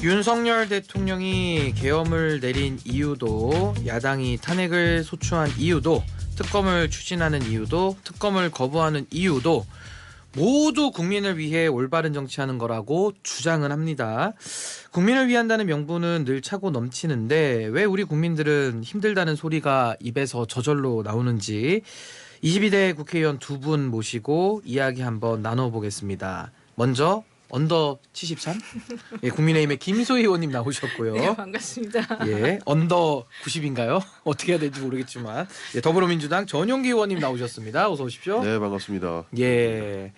윤석열 대통령이 계엄을 내린 이유도, 야당이 탄핵을 소추한 이유도, 특검을 추진하는 이유도, 특검을 거부하는 이유도 모두 국민을 위해 올바른 정치하는 거라고 주장은 합니다. 국민을 위한다는 명분은 늘 차고 넘치는데 왜 우리 국민들은 힘들다는 소리가 입에서 저절로 나오는지 22대 국회의원 두 분 모시고 이야기 한번 나눠보겠습니다. 먼저 언더 73? 예, 국민의힘의 김소희 의원님 나오셨고요. 네, 반갑습니다. 예, 언더 90인가요? 어떻게 해야 될지 모르겠지만 예, 더불어민주당 전용기 의원님 나오셨습니다. 어서 오십시오. 네, 반갑습니다. 예,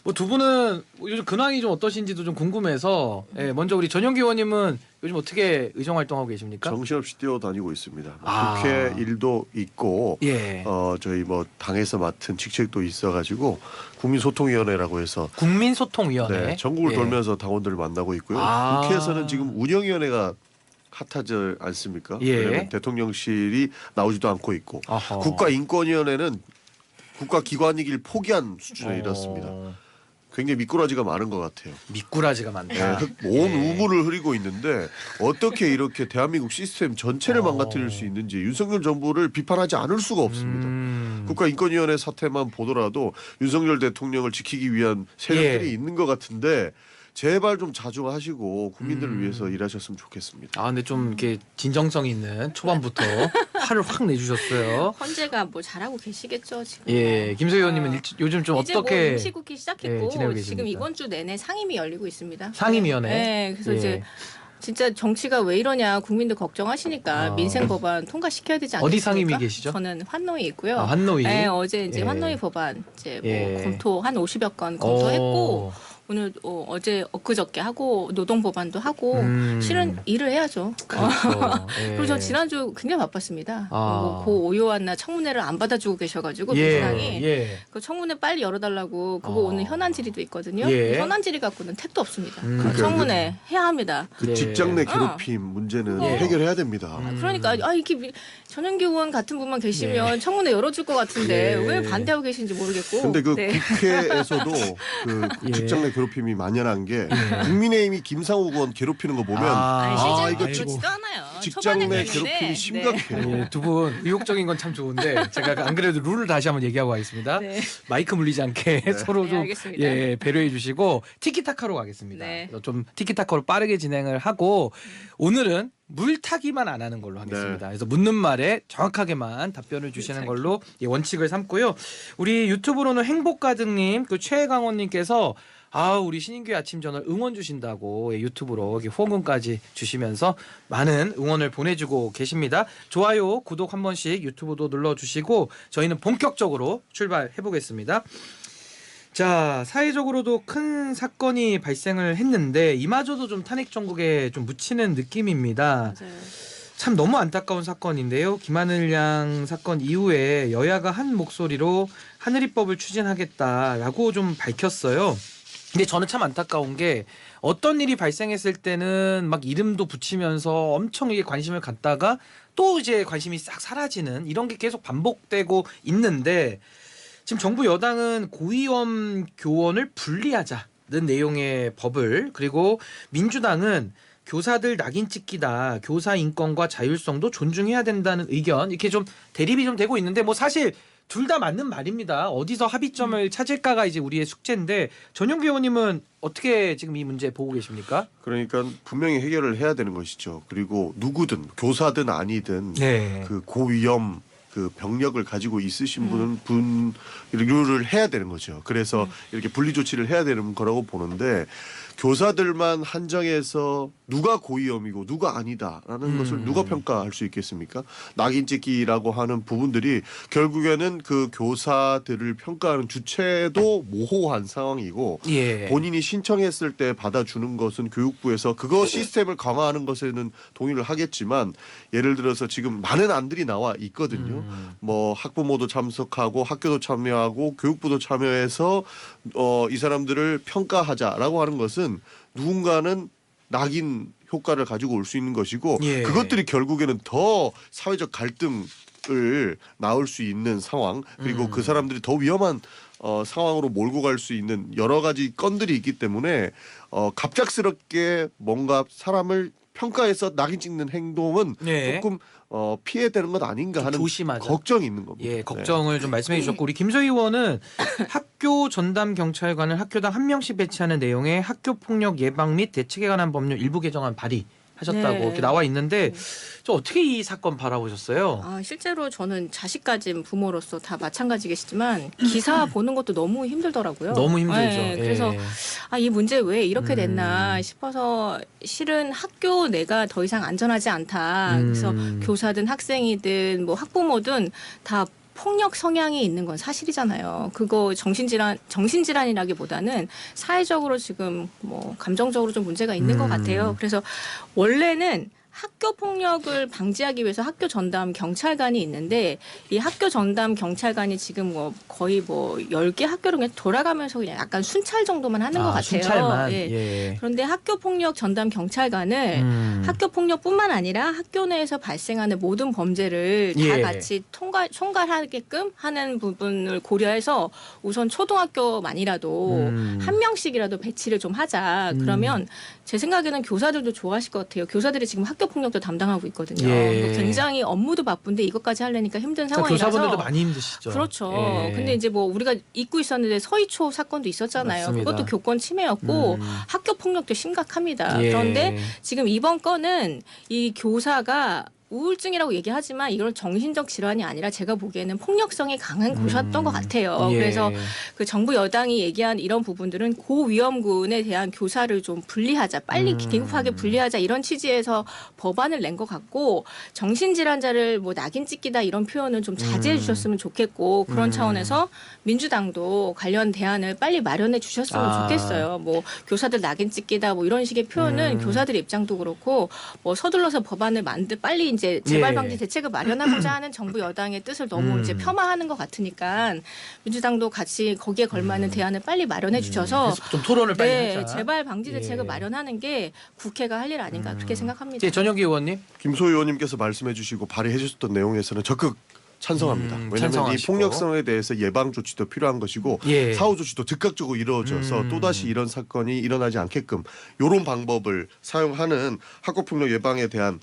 뭐 두 분은 요즘 근황이 좀 어떠신지도 좀 궁금해서 예, 먼저 우리 전용기 의원님은 요즘 어떻게 의정 활동하고 계십니까? 정신없이 뛰어다니고 있습니다. 아. 국회 일도 있고 예, 저희 뭐 당에서 맡은 직책도 있어가지고 국민소통위원회라고 해서 국민소통위원회. 네, 전국을 예. 돌면서 당원들을 만나고 있고요. 아. 국회에서는 지금 운영위원회가 핫하지 않습니까? 예. 왜냐하면 대통령실이 나오지도 않고 있고 어허. 국가인권위원회는 국가기관이길 포기한 수준에 이렇습니다. 굉장히 미꾸라지가 많은 것 같아요. 미꾸라지가 많다. 온 예. 우물을 흐리고 있는데 어떻게 이렇게 대한민국 시스템 전체를 망가뜨릴 수 있는지 윤석열 정부를 비판하지 않을 수가 없습니다. 국가인권위원회 사태만 보더라도 윤석열 대통령을 지키기 위한 세력들이 예. 있는 것 같은데 제발 좀 자중하시고 국민들을 위해서 일하셨으면 좋겠습니다. 아, 근데 좀 이렇게 진정성 있는 초반부터 화를 확 내주셨어요. 헌재가 뭐 잘하고 계시겠죠 지금. 예, 김소희 의원님은 요즘 좀 이제 뭐 어떻게 임시국회 시작했고 예, 지내고 지금 계십니까? 이번 주 내내 상임위 열리고 있습니다. 상임위원회? 네, 그래서 예. 이제 진짜 정치가 왜 이러냐 국민들 걱정하시니까 아. 민생 법안 통과시켜야 되지 않겠습니까? 어디 상임위 계시죠? 저는 환노위 있고요. 아, 환노위. 네, 어제 이제 예. 환노위 법안 이제 뭐 예. 검토 한 50여 건 검토했고 오. 오늘 어제 엊그저께 하고 노동 법안도 하고 실은 일을 해야죠. 그렇죠. 예. 그리고 저 지난주 굉장히 바빴습니다. 아. 고 오요한나 청문회를 안 받아주고 계셔가지고 민주당이 예. 그 청문회 빨리 열어달라고 그거 오늘 현안 질의도 있거든요. 예. 현안 질의 갖고는 택도 없습니다. 그러니까요. 청문회 해야 합니다. 그 예. 직장 내 괴롭힘 문제는 예. 해결해야 됩니다. 그러니까 이렇게 전현기 의원 같은 분만 계시면 청문회 열어줄 것 같은데 예. 왜 반대하고 계신지 모르겠고. 근데 그 네. 국회에서도 그 예. 직장 내 괴롭힘이 만연한 게 국민의힘이 김상욱 의원 괴롭히는 거 보면 아니, 실제로 이거 그렇지도 않아요. 직장 초반에 내 그랬는데. 괴롭힘이 심각해요. 예, 두 분 의욕적인 건 참 좋은데 제가 안 그래도 룰을 다시 한번 얘기하고 가겠습니다. 네. 마이크 물리지 않게 서로 네, 좀 알겠습니다. 예, 배려해 주시고 티키타카로 가겠습니다. 네. 그래서 좀 티키타카로 빠르게 진행을 하고 오늘은 물타기만 안 하는 걸로 하겠습니다. 그래서 묻는 말에 정확하게만 답변을 주시는 걸로 예, 원칙을 삼고요. 우리 유튜브로는 행복가득님, 그 최강원님께서 우리 신인규 아침 저널 응원 주신다고 예, 유튜브로 이렇게 후원금까지 주시면서 많은 응원을 보내주고 계십니다. 좋아요, 구독 한 번씩 유튜브도 눌러주시고 저희는 본격적으로 출발해 보겠습니다. 자, 사회적으로도 큰 사건이 발생을 했는데 이마저도 좀 탄핵 정국에 좀 묻히는 느낌입니다. 맞아요. 참 너무 안타까운 사건인데요. 김하늘 양 사건 이후에 여야가 한 목소리로 하늘이법을 추진하겠다라고 좀 밝혔어요. 근데 저는 참 안타까운 게 어떤 일이 발생했을 때는 막 이름도 붙이면서 엄청 이게 관심을 갖다가 또 이제 관심이 싹 사라지는 이런 게 계속 반복되고 있는데 지금 정부 여당은 고위험 교원을 분리하자는 내용의 법을, 그리고 민주당은 교사들 낙인 찍기다, 교사 인권과 자율성도 존중해야 된다는 의견, 이렇게 좀 대립이 좀 되고 있는데 뭐 사실 둘 다 맞는 말입니다. 어디서 합의점을 찾을까가 이제 우리의 숙제인데 전용기 의원님은 어떻게 지금 이 문제 보고 계십니까? 그러니까 분명히 해결을 해야 되는 것이죠. 그리고 누구든 교사든 아니든 네. 그 고위험 그 병력을 가지고 있으신 분은 분류를 해야 되는 거죠. 그래서 이렇게 분리 조치를 해야 되는 거라고 보는데 교사들만 한정해서 누가 고위험이고 누가 아니다라는 것을 누가 평가할 수 있겠습니까? 낙인 찍기라고 하는 부분들이 결국에는 그 교사들을 평가하는 주체도 모호한 상황이고 예. 본인이 신청했을 때 받아주는 것은 교육부에서 그거 시스템을 강화하는 것에는 동의를 하겠지만 예를 들어서 지금 많은 안들이 나와 있거든요. 뭐 학부모도 참석하고 학교도 참여하고 교육부도 참여해서 이 사람들을 평가하자라고 하는 것은 누군가는 낙인 효과를 가지고 올 수 있는 것이고 예. 그것들이 결국에는 더 사회적 갈등을 낳을 수 있는 상황 그리고 그 사람들이 더 위험한 상황으로 몰고 갈 수 있는 여러 가지 건들이 있기 때문에 갑작스럽게 뭔가 사람을 평가해서 낙인 찍는 행동은 네. 조금 피해야 되는 것 아닌가 하는 조심하자. 걱정이 있는 겁니다. 예, 걱정을 좀 말씀해 주셨고 우리 김소희 의원은 학교 전담 경찰관을 학교당 한 명씩 배치하는 내용의 학교 폭력 예방 및 대책에 관한 법률 일부 개정안 발의하셨다고 네. 이렇게 나와 있는데 저 어떻게 이 사건 바라보셨어요? 실제로 저는 자식 가진 부모로서 다 마찬가지겠지만 기사 보는 것도 너무 힘들더라고요. 너무 힘들죠. 네, 그래서 예. 이 문제 왜 이렇게 됐나 싶어서 실은 학교 내가 더 이상 안전하지 않다. 그래서 교사든 학생이든 뭐 학부모든 다 폭력 성향이 있는 건 사실이잖아요. 그거 정신질환이라기보다는 사회적으로 지금 뭐 감정적으로 좀 문제가 있는 것 같아요. 그래서 원래는 학교 폭력을 방지하기 위해서 학교 전담 경찰관이 있는데 이 학교 전담 경찰관이 지금 뭐 거의 뭐 10개 학교를 그냥 돌아가면서 그냥 약간 순찰 정도만 하는 것 같아요. 순찰만. 예. 예. 그런데 학교 폭력 전담 경찰관을 학교 폭력뿐만 아니라 학교 내에서 발생하는 모든 범죄를 다 예. 같이 총괄하게끔 하는 부분을 고려해서 우선 초등학교만이라도 한 명씩이라도 배치를 좀 하자. 그러면 제 생각에는 교사들도 좋아하실 것 같아요. 교사들이 지금 학교 폭력도 담당하고 있거든요. 예. 굉장히 업무도 바쁜데 이것까지 하려니까 힘든 상황이라서. 교사분들도 많이 힘드시죠. 그렇죠. 예. 근데 이제 뭐 우리가 잊고 있었는데 서희초 사건도 있었잖아요. 맞습니다. 그것도 교권 침해였고 학교 폭력도 심각합니다. 예. 그런데 지금 이번 건은 이 교사가 우울증이라고 얘기하지만 이걸 정신적 질환이 아니라 제가 보기에는 폭력성이 강한 교사였던 것 같아요. 예. 그래서 그 정부 여당이 얘기한 이런 부분들은 고위험군에 대한 교사를 좀 분리하자, 빨리 긴급하게 분리하자 이런 취지에서 법안을 낸 것 같고 정신질환자를 뭐 낙인 찍기다 이런 표현은 좀 자제해 주셨으면 좋겠고 그런 차원에서 민주당도 관련 대안을 빨리 마련해 주셨으면 좋겠어요. 뭐 교사들 낙인 찍기다 뭐 이런 식의 표현은 교사들의 입장도 그렇고 뭐 서둘러서 법안을 빨리 이제 재발 방지 대책을 마련하고자 하는 정부 여당의 뜻을 너무 이제 폄하하는 것 같으니까 민주당도 같이 거기에 걸맞는 대안을 빨리 마련해 주셔서 좀 토론을 빨리 하자. 재발 방지 대책을 예. 마련하는 게 국회가 할 일 아닌가 그렇게 생각합니다. 예, 전영기 의원님. 김소희 의원님께서 말씀해 주시고 발의해 주셨던 내용에서는 적극 찬성합니다. 왜냐하면 이 찬성하시고. 폭력성에 대해서 예방 조치도 필요한 것이고 예. 사후 조치도 즉각적으로 이루어져서 또다시 이런 사건이 일어나지 않게끔 이런 방법을 사용하는 학교 폭력 예방에 대한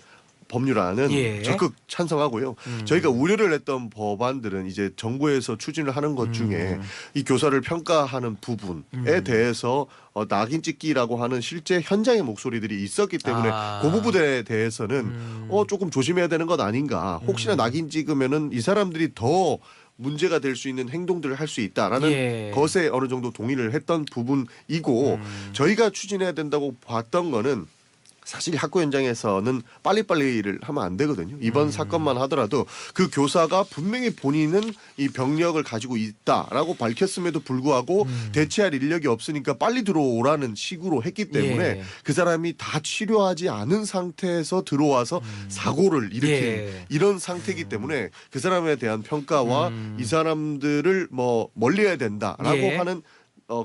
법률안은 예. 적극 찬성하고요. 저희가 우려를 했던 법안들은 이제 정부에서 추진을 하는 것 중에 이 교사를 평가하는 부분에 대해서 낙인 찍기라고 하는 실제 현장의 목소리들이 있었기 때문에 그 부분에 대해서는 조금 조심해야 되는 것 아닌가. 혹시나 낙인 찍으면은 이 사람들이 더 문제가 될 수 있는 행동들을 할 수 있다라는 예. 것에 어느 정도 동의를 했던 부분이고 저희가 추진해야 된다고 봤던 거는 사실 학교 현장에서는 빨리빨리를 하면 안 되거든요. 이번 사건만 하더라도 그 교사가 분명히 본인은 이 병력을 가지고 있다라고 밝혔음에도 불구하고 대체할 인력이 없으니까 빨리 들어오라는 식으로 했기 때문에 예. 그 사람이 다 치료하지 않은 상태에서 들어와서 사고를 일으킨 예. 이런 상태이기 때문에 그 사람에 대한 평가와 이 사람들을 뭐 멀리해야 된다라고 예. 하는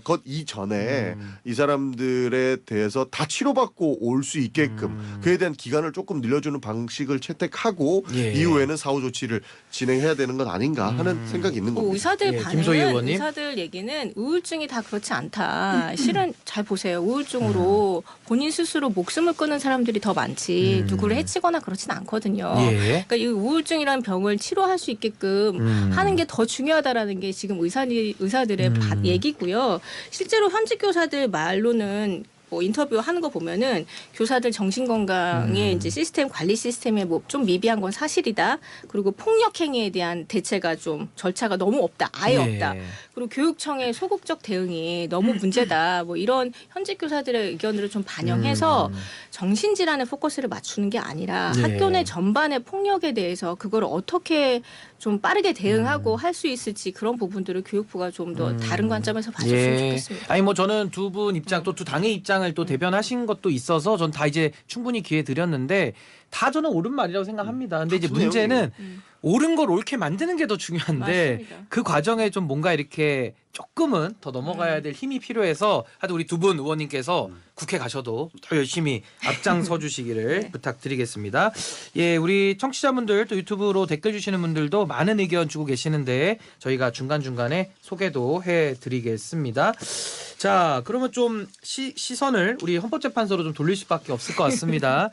것 이전에 이 사람들에 대해서 다 치료받고 올 수 있게끔 그에 대한 기간을 조금 늘려주는 방식을 채택하고 예. 이후에는 사후 조치를 진행해야 되는 것 아닌가 하는 생각이 있는 뭐 겁니다. 의사들 예, 김소희 반응은 의원님. 의사들 얘기는 우울증이 다 그렇지 않다. 실은 잘 보세요. 우울증으로 본인 스스로 목숨을 끊는 사람들이 더 많지 누구를 해치거나 그렇진 않거든요. 예. 그러니까 이 우울증이라는 병을 치료할 수 있게끔 하는 게 더 중요하다라는 게 지금 의사들의 얘기고요. 실제로 현직 교사들 말로는 뭐 인터뷰 하는 거 보면은 교사들 정신 건강의 이제 시스템 관리 시스템에 뭐 좀 미비한 건 사실이다. 그리고 폭력 행위에 대한 대체가 좀 절차가 너무 없다. 아예 예. 없다. 그리고 교육청의 소극적 대응이 너무 문제다. 뭐 이런 현직 교사들의 의견들을 좀 반영해서 정신질환에 포커스를 맞추는 게 아니라 예. 학교 내 전반의 폭력에 대해서 그걸 어떻게 좀 빠르게 대응하고 할 수 있을지 그런 부분들을 교육부가 좀 더 다른 관점에서 봐줬으면 좋겠습니다. 아니 뭐 저는 두 분 입장 또 두 당의 입장을 또 대변하신 것도 있어서 전 다 이제 충분히 기회 드렸는데 다 저는 옳은 말이라고 생각합니다. 근데 이제 문제는 옳은 걸 옳게 만드는 게 더 중요한데 맞습니다. 그 과정에 좀 뭔가 이렇게 조금은 더 넘어가야 될 힘이 필요해서 하여튼 우리 두 분 의원님께서 국회 가셔도 더 열심히 앞장서 주시기를 네. 부탁드리겠습니다. 예, 우리 청취자분들 또 유튜브로 댓글 주시는 분들도 많은 의견 주고 계시는데 저희가 중간중간에 소개도 해드리겠습니다. 자, 그러면 좀 시선을 우리 헌법재판소로 좀 돌릴 수밖에 없을 것 같습니다.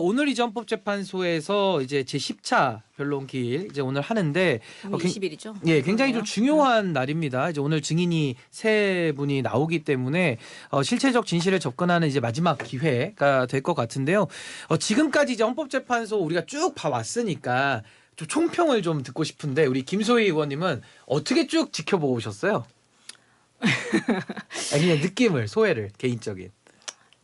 오늘 이제 헌법재판소에서 이제 제10차 변론기일 이제 오늘 하는데 20일이죠. 예, 굉장히 좀 중요한 날입니다. 이제 오늘 증인이 세 분이 나오기 때문에 실체적 진실을 접근하는 이제 마지막 기회가 될 것 같은데요. 지금까지 이제 헌법재판소 우리가 쭉 봐왔으니까 좀 총평을 좀 듣고 싶은데 우리 김소희 의원님은 어떻게 쭉 지켜보고 오셨어요? 그냥 느낌을 소회를 개인적인.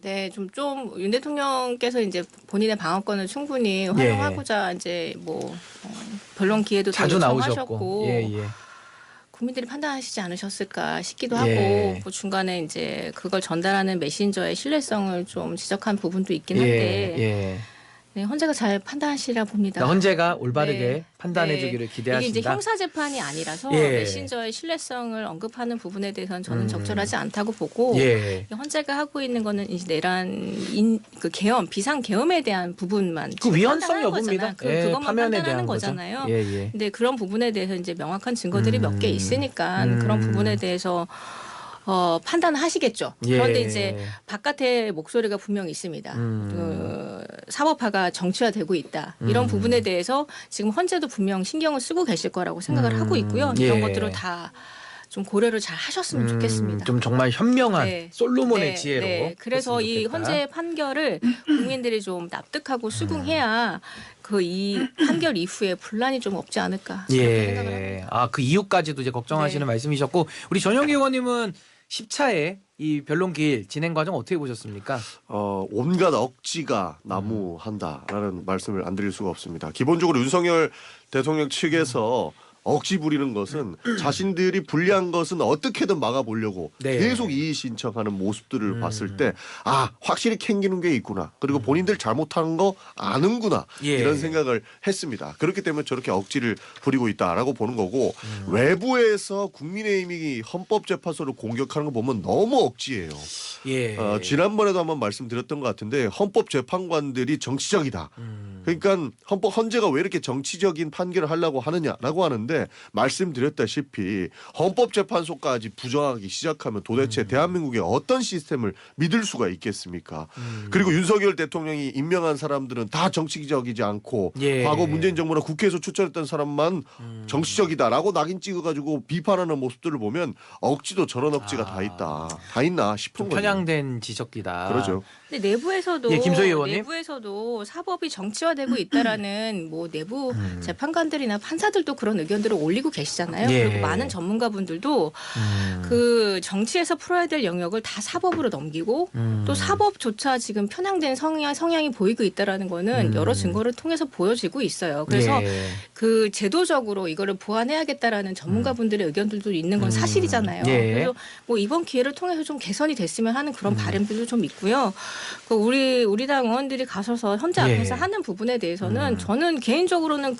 네, 좀 윤 대통령께서 이제 본인의 방어권을 충분히 활용하고자 이제 뭐 변론 기회도 자주 나오셨고, 하셨고 예. 국민들이 판단하시지 않으셨을까 싶기도 예. 하고 뭐 중간에 이제 그걸 전달하는 메신저의 신뢰성을 좀 지적한 부분도 있긴 한데 예. 네, 헌재가 잘 판단하시리라 봅니다. 그러니까 헌재가 올바르게 네. 판단해주기를 네. 기대하신다. 이게 이제 형사 재판이 아니라서 예. 메신저의 신뢰성을 언급하는 부분에 대해서는 저는 적절하지 않다고 보고 예. 헌재가 하고 있는 거는 이제 내란 그 계엄 비상 계엄에 대한 부분만 그 위헌성 판단하는 여부입니다. 거잖아요. 예, 그것만 파면에 판단하는 대한 거잖아요. 거죠. 예. 근데 그런 부분에 대해서 이제 명확한 증거들이 몇 개 있으니까 그런 부분에 대해서 판단하시겠죠. 예. 그런데 이제 바깥에 목소리가 분명히 있습니다. 그 사법화가 정치화되고 있다. 이런 부분에 대해서 지금 헌재도 분명 신경을 쓰고 계실 거라고 생각을 하고 있고요. 이런 예. 것들을 다 좀 고려를 잘 하셨으면 좋겠습니다. 좀 정말 현명한 네. 솔로몬의 네, 지혜로. 네. 그래서 이 했으면 좋겠다. 헌재 판결을 국민들이 좀 납득하고 수긍해야 그 이 판결 이후에 분란이 좀 없지 않을까 이렇게 생각을 합니다. 그 이유까지도 이제 걱정하시는 네. 말씀이셨고 우리 전영기 의원님은 10차의 이 변론기일 진행 과정 어떻게 보셨습니까? 온갖 억지가 난무한다라는 말씀을 안 드릴 수가 없습니다. 기본적으로 윤석열 대통령 측에서 억지 부리는 것은 자신들이 불리한 것은 어떻게든 막아보려고 네. 계속 이의 신청하는 모습들을 봤을 때 확실히 캥기는 게 있구나. 그리고 본인들 잘못하는 거 아는구나. 예. 이런 생각을 했습니다. 그렇기 때문에 저렇게 억지를 부리고 있다라고 보는 거고 외부에서 국민의힘이 헌법재판소를 공격하는 거 보면 너무 억지예요. 예. 지난번에도 한번 말씀드렸던 것 같은데 헌법재판관들이 정치적이다. 그러니까 헌재가 왜 이렇게 정치적인 판결을 하려고 하느냐라고 하는데 말씀드렸다시피 헌법재판소까지 부정하기 시작하면 도대체 대한민국의 어떤 시스템을 믿을 수가 있겠습니까? 그리고 윤석열 대통령이 임명한 사람들은 다 정치적이지 않고 예. 과거 문재인 정부나 국회에서 추천했던 사람만 정치적이다라고 낙인 찍어가지고 비판하는 모습들을 보면 억지도 저런 억지가 다 있다. 다 있나 싶은 좀 거죠. 편향된 지적이다. 그러죠. 근데 내부에서도 예, 김소희 의원님. 내부에서도 사법이 정치화되고 있다라는 뭐 내부 재판관들이나 판사들도 그런 의견들을 올리고 계시잖아요. 예. 그리고 많은 전문가분들도 그 정치에서 풀어야 될 영역을 다 사법으로 넘기고 또 사법조차 지금 편향된 성향이 보이고 있다라는 거는 여러 증거를 통해서 보여지고 있어요. 그래서 예. 그 제도적으로 이거를 보완해야겠다라는 전문가분들의 의견들도 있는 건 사실이잖아요. 예. 그래서 뭐 이번 기회를 통해서 좀 개선이 됐으면 하는 그런 바람들도 좀 있고요. 그 우리 당 의원들이 가셔서 현재 앞에서 예. 하는 부분에 대해서는 저는 개인적으로는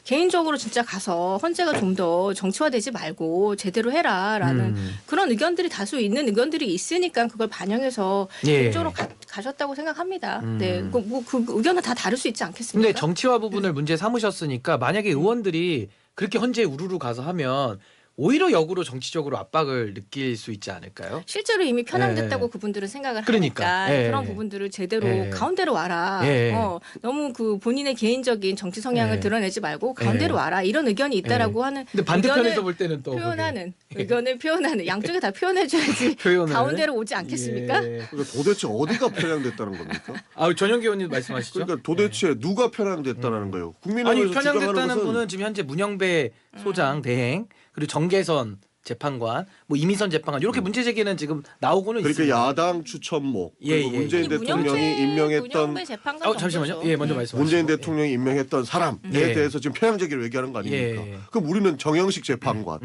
개인적으로 진짜 가서 헌재가 좀 더 정치화되지 말고 제대로 해라라는 그런 의견들이 다수 있는 의견들이 있으니까 그걸 반영해서 예. 개인적으로 가셨다고 생각합니다. 네, 그 의견은 다 다를 수 있지 않겠습니까? 근데 정치화 부분을 문제 삼으셨으니까 만약에 의원들이 그렇게 헌재에 우르르 가서 하면 오히려 역으로 정치적으로 압박을 느낄 수 있지 않을까요? 실제로 이미 편향됐다고 예. 그분들은 생각을 그러니까. 하니까 예. 그런 부분들을 제대로 예. 가운데로 와라. 예. 너무 그 본인의 개인적인 정치 성향을 예. 드러내지 말고 가운데로 와라. 이런 의견이 있다라고 하는 근데 반대편에서 의견을 볼 때는 또 표현하는 의견을 표현하는 양쪽에 다 표현해줘야지 표현을. 가운데로 오지 않겠습니까? 예. 그러니까 도대체 어디가 편향됐다는 겁니까? 전영기 의원님 말씀하시죠. 그러니까 도대체 누가 편향됐다는 거예요? 아니 국민의힘에서 주장하는 편향됐다는 것은 분은 지금 현재 문영배 소장 대행 그리고 정계선 재판관, 뭐 이민선 재판관 이렇게 문제 제기는 지금 나오고는 그러니까 있습니다. 야당 추천목 예, 그리고 예. 문재인 아니, 대통령이 임명했던 문영배 재판관 잠시만요. 정도죠. 예, 먼저 말씀하시죠. 문재인 대통령이 임명했던 사람에 예. 대해서 지금 편향적으로 얘기하는 거 아닙니까? 예. 그럼 우리는 정영식 재판관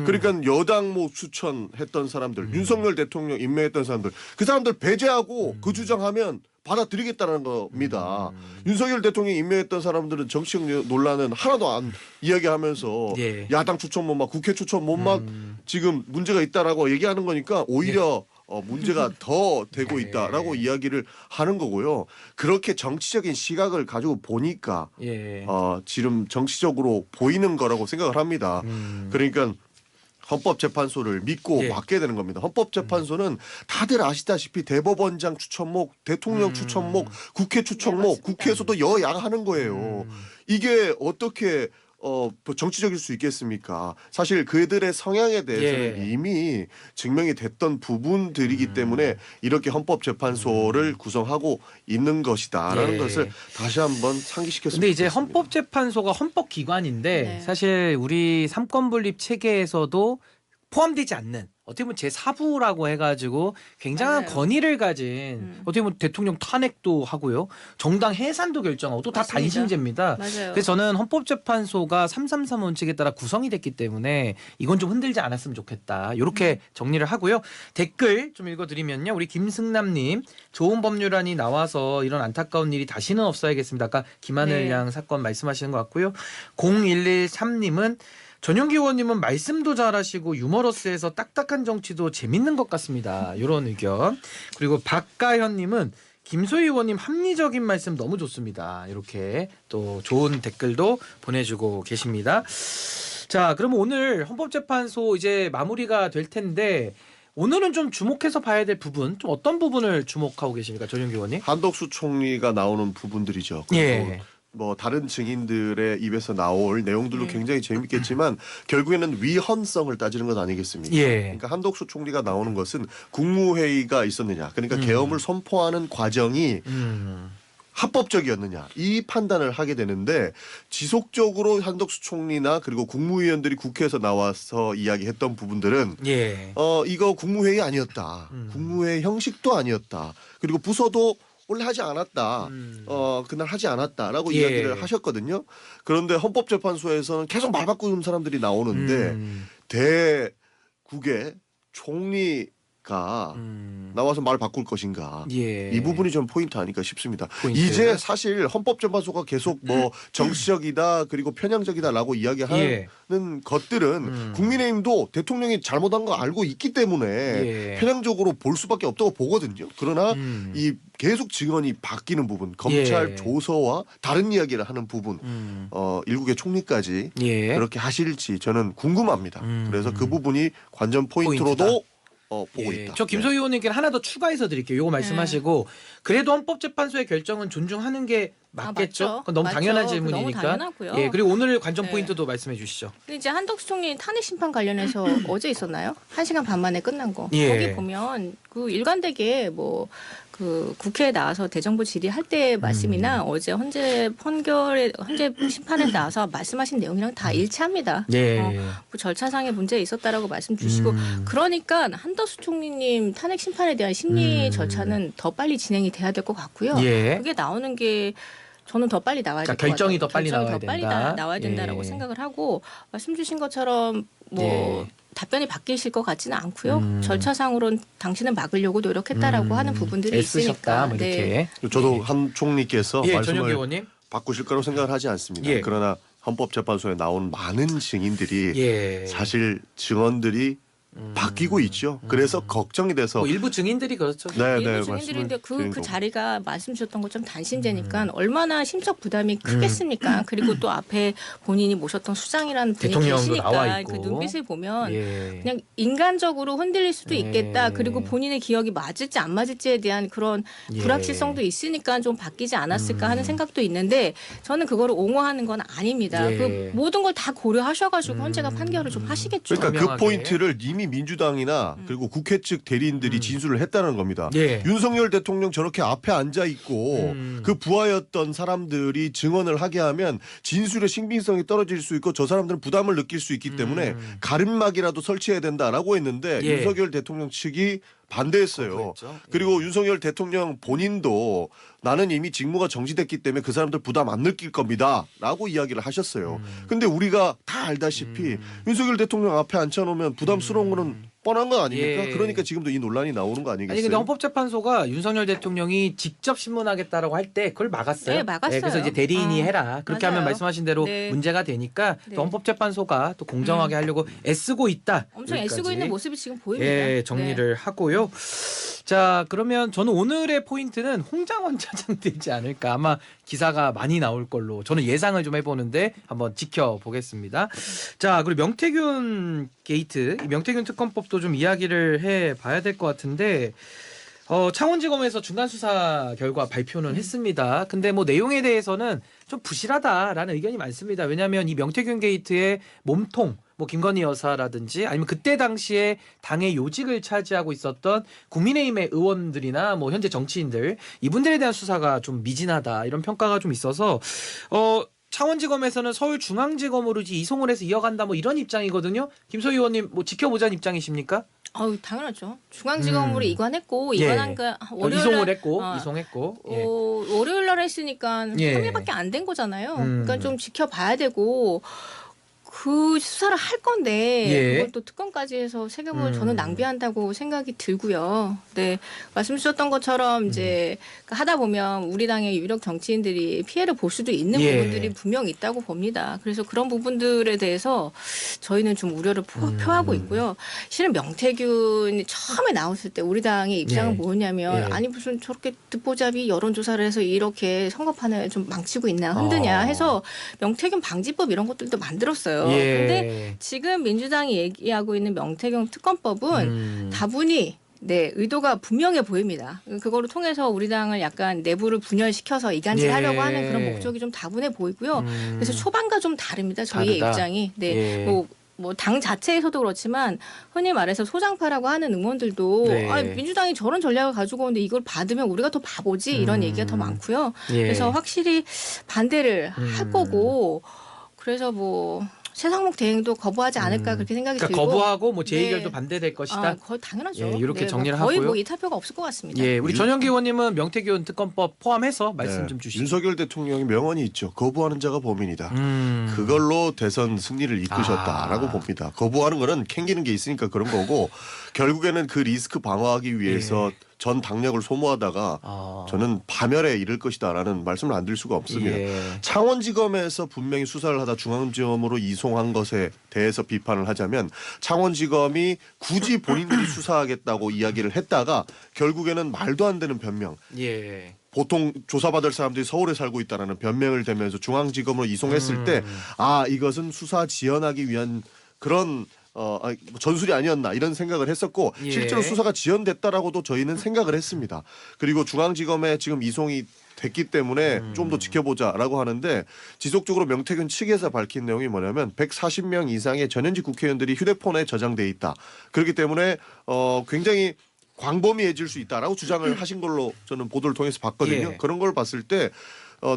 그러니까 여당 뭐 추천했던 사람들 윤석열 대통령 임명했던 사람들 그 사람들 배제하고 그 주장하면 받아들이겠다는 겁니다. 윤석열 대통령이 임명했던 사람들은 정치적 논란은 하나도 안 이야기하면서 예. 야당 추천못 막 국회 추천못 막 지금 문제가 있다라고 얘기하는 거니까 오히려 문제가 더 되고 예. 있다라고 이야기를 하는 거고요. 그렇게 정치적인 시각을 가지고 보니까 예. 지금 정치적으로 보이는 거라고 생각을 합니다. 그러니까 헌법재판소를 믿고 예. 맡게 되는 겁니다. 헌법재판소는 다들 아시다시피 대법원장 추천목, 대통령 추천목, 국회 추천목, 네, 맞습니다. 국회에서도 여야가 하는 거예요. 이게 어떻게 정치적일 수 있겠습니까? 사실 그들의 성향에 대해서는 예. 이미 증명이 됐던 부분들이기 때문에 이렇게 헌법재판소를 구성하고 있는 것이다라는 예. 것을 다시 한번 상기시켰습니다. 근데 이제 헌법재판소가 헌법기관인데 네. 사실 우리 삼권분립 체계에서도 포함되지 않는 어떻게 보면 제4부라고 해가지고 굉장한 맞아요. 권위를 가진 어떻게 보면 대통령 탄핵도 하고요. 정당 해산도 결정하고 또 다 맞습니다. 단신제입니다. 맞아요. 그래서 저는 헌법재판소가 333 원칙에 따라 구성이 됐기 때문에 이건 좀 흔들지 않았으면 좋겠다. 이렇게 정리를 하고요. 댓글 좀 읽어드리면요. 우리 김승남님 좋은 법률안이 나와서 이런 안타까운 일이 다시는 없어야겠습니다. 아까 김하늘 네. 양 사건 말씀하시는 것 같고요. 0113님은 전용기 의원님은 말씀도 잘하시고 유머러스해서 딱딱한 정치도 재밌는 것 같습니다. 이런 의견. 그리고 박가현님은 김소희 의원님 합리적인 말씀 너무 좋습니다. 이렇게 또 좋은 댓글도 보내주고 계십니다. 자, 그럼 오늘 헌법재판소 이제 마무리가 될 텐데 오늘은 좀 주목해서 봐야 될 부분, 좀 어떤 부분을 주목하고 계십니까, 전용기 의원님? 한덕수 총리가 나오는 부분들이죠. 그리고 예. 뭐 다른 증인들의 입에서 나올 내용들도 굉장히 재밌겠지만 결국에는 위헌성을 따지는 것 아니겠습니까? 예. 그러니까 한덕수 총리가 나오는 것은 국무회의가 있었느냐, 그러니까 계엄을 선포하는 과정이 합법적이었느냐 이 판단을 하게 되는데 지속적으로 한덕수 총리나 그리고 국무위원들이 국회에서 나와서 이야기했던 부분들은 예. 이거 국무회의 아니었다. 국무회의 형식도 아니었다. 그리고 부서도 원래 하지 않았다. 그날 하지 않았다라고 예. 이야기를 하셨거든요. 그런데 헌법재판소에서는 계속 말 바꾸는 사람들이 나오는데 대국의 총리가 나와서 말 바꿀 것인가. 예. 이 부분이 좀 포인트 아닐까 싶습니다. 포인트. 이제 사실 헌법재판소가 계속 뭐 정치적이다 그리고 편향적이다라고 이야기하는 예. 것들은 국민의힘도 대통령이 잘못한 거 알고 있기 때문에 예. 편향적으로 볼 수밖에 없다고 보거든요. 그러나 이 계속 증언이 바뀌는 부분, 검찰 예. 조서와 다른 이야기를 하는 부분, 일국의 총리까지 예. 그렇게 하실지 저는 궁금합니다. 그래서 그 부분이 관전 포인트로도 보고 예, 있다. 저 김소희 의원님께는 하나 더 추가해서 드릴게요. 요거 말씀하시고 그래도 헌법재판소의 결정은 존중하는 게 맞겠죠? 맞죠. 그건 너무 맞죠. 당연한 그거 질문이니까. 너무 당연하고요. 예, 그리고 오늘 관전 네. 포인트도 말씀해 주시죠. 근데 이제 한덕수 총리 탄핵 심판 관련해서 어제 있었나요? 1시간 반 만에 끝난 거. 예. 거기 보면 그 일관되게 뭐 그 국회에 나와서 대정부 질의할 때 말씀이나 어제 헌재 심판에 나와서 말씀하신 내용이랑 다 일치합니다. 예. 뭐 절차상의 문제 있었다라고 말씀 주시고 그러니까 한덕수 총리님 탄핵 심판에 대한 심리 절차는 더 빨리 진행이 돼야 될 것 같고요. 예. 그게 나오는 게 저는 더 빨리 나와야 될 것 같아요. 결정이 더 빨리 나와야 더 빨리 된다. 나와야 된다라고 예. 생각을 하고 말씀 주신 것처럼 뭐 예. 답변이 바뀌실 것 같지는 않고요. 절차상으로는 당신을 막으려고 노력했다라고 하는 부분들이 애쓰셨다. 있으니까. 뭐 이렇게. 저도 한 총리께서 예, 전용 말씀을 의원님. 바꾸실 거라고 생각을 하지 않습니다. 예. 그러나 헌법재판소에 나온 많은 증인들이 예. 사실 증언들이 바뀌고 있죠. 그래서 걱정이 돼서 뭐 일부 증인들이 그렇죠. 네, 일부 증인들인데 그 자리가 말씀 주셨던 것처럼 단신제니까 얼마나 심적 부담이 크겠습니까? 그리고 또 앞에 본인이 모셨던 수장이라는 분이 대통령도 나와 계시니까 있고. 그 눈빛을 보면 예. 그냥 인간적으로 흔들릴 수도 예. 있겠다. 그리고 본인의 기억이 맞을지 안 맞을지에 대한 그런 예. 불확실성도 있으니까 좀 바뀌지 않았을까 하는 생각도 있는데 저는 그거를 옹호하는 건 아닙니다. 예. 그 모든 걸 다 고려하셔가지고 헌재가 판결을 좀 하시겠죠. 그러니까 그 분명하게. 포인트를 이미 민주당이나 그리고 국회 측 대리인들이 진술을 했다는 겁니다. 예. 윤석열 대통령 저렇게 앞에 앉아 있고 그 부하였던 사람들이 증언을 하게 하면 진술의 신빙성이 떨어질 수 있고 저 사람들은 부담을 느낄 수 있기 때문에 가림막이라도 설치해야 된다라고 했는데 예. 윤석열 대통령 측이 반대했어요. 그랬죠. 그리고 윤석열 대통령 본인도 나는 이미 직무가 정지됐기 때문에 그 사람들 부담 안 느낄 겁니다라고 이야기를 하셨어요. 근데 우리가 다 알다시피 윤석열 대통령 앞에 앉혀놓으면 부담스러운 거는 뻔한 거 아닙니까? 예. 그러니까 지금도 이 논란이 나오는 거 아니 아니겠어요? 근데 헌법재판소가 윤석열 대통령이 직접 신문하겠다라고 할 때 그걸 막았어요. 네, 막았어요. 그래서 이제 대리인이 해라. 그렇게 맞아요. 하면 말씀하신 대로 네. 문제가 되니까 네. 또 헌법재판소가 또 공정하게 하려고 애쓰고 있다. 엄청 애쓰고 여기까지. 있는 모습이 지금 보입니다. 예, 정리를 하고요. 자, 그러면 저는 오늘의 포인트는 홍장원 차장 되지 않을까. 아마 기사가 많이 나올 걸로 저는 예상을 좀 해보는데 한번 지켜보겠습니다. 자, 그리고 명태균 게이트, 이 명태균 특검법도 좀 이야기를 해봐야 될 것 같은데 창원지검에서 중간 수사 결과 발표는 했습니다. 근데 뭐 내용에 대해서는 좀 부실하다라는 의견이 많습니다. 왜냐하면 이 명태균 게이트의 몸통, 뭐 김건희 여사라든지 아니면 그때 당시에 당의 요직을 차지하고 있었던 국민의힘의 의원들이나 뭐 현재 정치인들 이분들에 대한 수사가 좀 미진하다 이런 평가가 좀 있어서 창원지검에서는 서울중앙지검으로 이송을 해서 이어간다 뭐 이런 입장이거든요. 김소희 의원님 뭐 지켜보자는 입장이십니까? 아유, 당연하죠. 중앙지검으로 이관했고 예. 이관한 거 이송을 했고 이송했고 예. 월요일 날 했으니까 예. 3일밖에 안 된 거잖아요. 그러니까 좀 지켜봐야 되고 그 수사를 할 건데 예. 그걸 또 특검까지 해서 세금을 저는 낭비한다고 생각이 들고요. 네, 말씀 주셨던 것처럼 이제 하다 보면 우리 당의 유력 정치인들이 피해를 볼 수도 있는 예. 부분들이 분명 있다고 봅니다. 그래서 그런 부분들에 대해서 저희는 좀 우려를 표하고 있고요. 실은 명태균이 처음에 나왔을 때 우리 당의 입장은 예. 뭐냐면 예. 아니 무슨 저렇게 듣보잡이 여론조사를 해서 이렇게 선거판을 좀 망치고 있나 흔드냐 해서 명태균 방지법 이런 것들도 만들었어요. 예. 근데 지금 민주당이 얘기하고 있는 명태균 특검법은 다분히 의도가 분명해 보입니다. 그거를 통해서 우리 당을 약간 내부를 분열시켜서 이간질하려고 예. 하는 그런 목적이 좀 다분해 보이고요. 그래서 초반과 좀 다릅니다. 저희의 다르다. 입장이. 네. 예. 뭐 당 자체에서도 그렇지만 흔히 말해서 소장파라고 하는 의원들도 네. 아, 민주당이 저런 전략을 가지고 오는데 이걸 받으면 우리가 더 바보지 이런 얘기가 더 많고요. 예. 그래서 확실히 반대를 할 거고 그래서 뭐 최상목 대행도 거부하지 않을까 그렇게 생각이 그러니까 들고 거부하고 뭐 재의결도 네. 반대될 것이다. 거의 당연하죠. 예, 이렇게 네, 정리를 거의 하고요. 뭐 이탈표가 없을 것 같습니다. 예, 우리 전영기 의원님은 명태균 특검법 포함해서 말씀 네. 좀 주시죠. 윤석열 대통령의 명언이 있죠. 거부하는 자가 범인이다. 음. 그걸로 대선 승리를 이끄셨다라고 봅니다. 거부하는 거는 캥기는 게 있으니까 그런 거고 결국에는 그 리스크 방어하기 위해서 전 당력을 소모하다가 저는 파멸에 이를 것이다라는 말씀을 안 드릴 수가 없습니다. 예. 창원지검에서 분명히 수사를 하다 중앙지검으로 이송한 것에 대해서 비판을 하자면 창원지검이 굳이 본인들이 수사하겠다고 이야기를 했다가 결국에는 말도 안 되는 변명. 예. 보통 조사받을 사람들이 서울에 살고 있다라는 변명을 대면서 중앙지검으로 이송했을 때 이것은 수사 지연하기 위한 그런 전술이 아니었나 이런 생각을 했었고 예. 실제로 수사가 지연됐다라고도 저희는 생각을 했습니다. 그리고 중앙지검에 지금 이송이 됐기 때문에 좀 더 지켜보자라고 하는데 지속적으로 명태균 측에서 밝힌 내용이 뭐냐면 140명 이상의 전현직 국회의원들이 휴대폰에 저장돼 있다. 그렇기 때문에 굉장히 광범위해질 수 있다라고 주장을 하신 걸로 저는 보도를 통해서 봤거든요. 예. 그런 걸 봤을 때